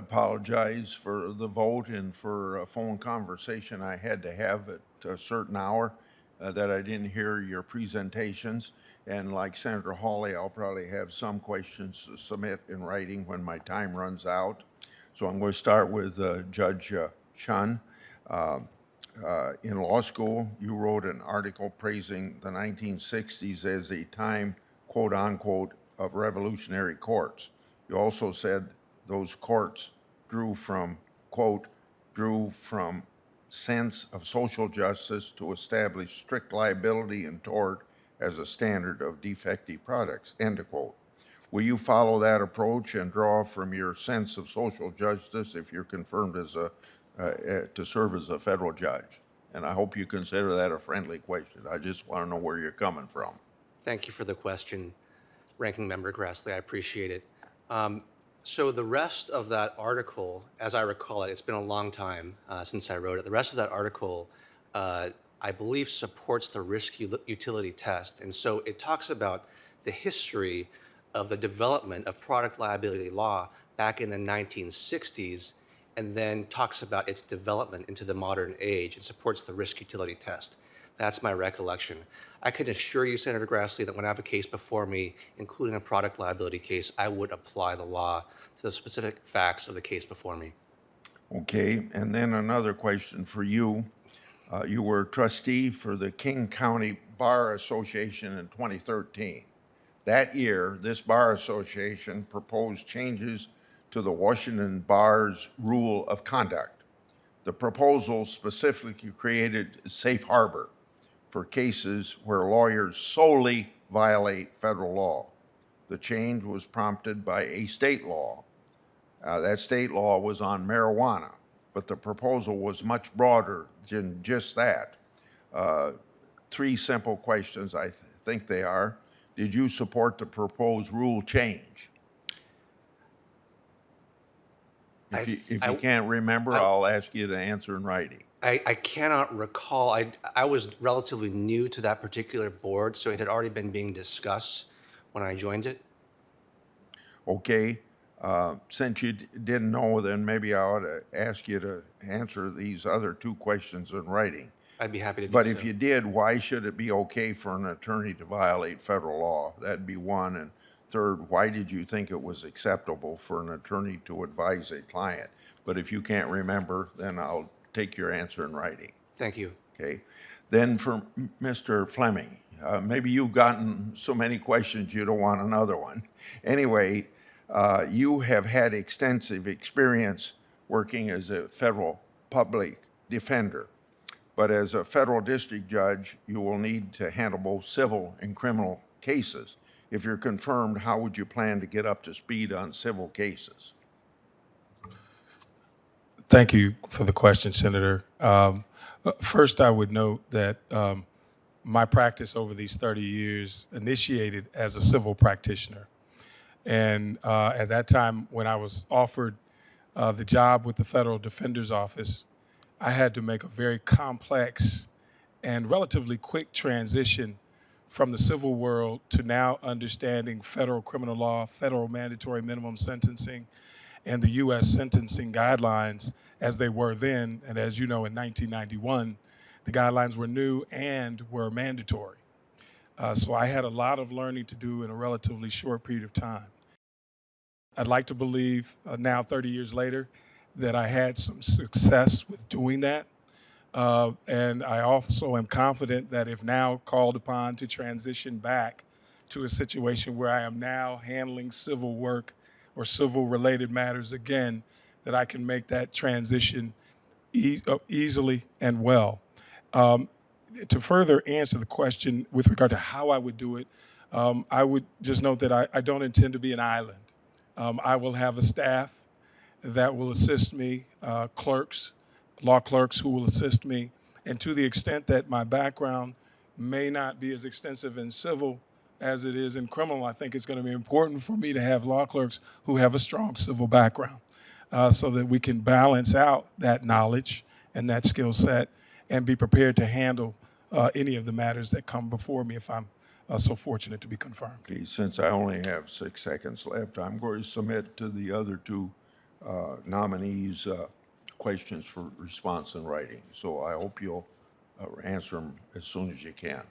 apologize for the vote and for a phone conversation I had to have at a certain hour that I didn't hear your presentations. And like Senator Hawley, I'll probably have some questions to submit in writing when my time runs out. So I'm going to start with Judge Chun. In law school, you wrote an article praising the 1960s as a time, quote unquote, of revolutionary courts. You also said those courts drew from, quote, drew from sense of social justice to establish strict liability and tort as a standard of defective products, end of quote. Will you follow that approach and draw from your sense of social justice if you're confirmed as to serve as a federal judge? And I hope you consider that a friendly question. I just want to know where you're coming from. Thank you for the question, Ranking Member Grassley. I appreciate it. So the rest of that article, as I recall it, it's been a long time since I wrote it. The rest of that article, I believe, supports the risk utility test. And so it talks about the history of the development of product liability law back in the 1960s, and then talks about its development into the modern age. It supports the risk utility test. That's my recollection. I can assure you, Senator Grassley, that when I have a case before me, including a product liability case, I would apply the law to the specific facts of the case before me. Okay, and then another question for you. You were a trustee for the King County Bar Association in 2013. That year, this bar association proposed changes to the Washington Bar's rule of conduct. The proposal specifically created a safe harbor for cases where lawyers solely violate federal law. The change was prompted by a state law. That state law was on marijuana, but the proposal was much broader than just that. Three simple questions, I think they are. Did you support the proposed rule change? If you can't remember, I'll ask you to answer in writing. I cannot recall. I was relatively new to that particular board, so it had already been being discussed when I joined it. Okay. Since you didn't know, then maybe I ought to ask you to answer these other two questions in writing. I'd be happy to do But so. if you did, why should it be okay for an attorney to violate federal law? That'd be one. And third, why did you think it was acceptable for an attorney to advise a client? But if you can't remember, then I'll take your answer in writing. Thank you. Okay. Then for Mr. Fleming, maybe you've gotten so many questions you don't want another one. Anyway, you have had extensive experience working as a federal public defender. But as a federal district judge, you will need to handle both civil and criminal cases. If you're confirmed, how would you plan to get up to speed on civil cases? Thank you for the question, Senator. First, I would note that my practice over these 30 years initiated as a civil practitioner. And at that time, when I was offered the job with the Federal Defender's Office, I had to make a very complex and relatively quick transition from the civil world to now understanding federal criminal law, federal mandatory minimum sentencing, and the U.S. sentencing guidelines as they were then. And as you know, in 1991, the guidelines were new and were mandatory. So I had a lot of learning to do in a relatively short period of time. I'd like to believe now, 30 years later, that I had some success with doing that. And I also am confident that if now called upon to transition back to a situation where I am now handling civil work or civil related matters again, that I can make that transition easily and well. To further answer the question with regard to how I would do it, I would just note that I don't intend to be an island. I will have a staff that will assist me, clerks, law clerks who will assist me. And to the extent that my background may not be as extensive in civil as it is in criminal, I think it's going to be important for me to have law clerks who have a strong civil background so that we can balance out that knowledge and that skill set and be prepared to handle any of the matters that come before me if I'm so fortunate to be confirmed. Okay, since I only have 6 seconds left, I'm going to submit to the other two nominees questions for response in writing. So I hope you'll answer them as soon as you can.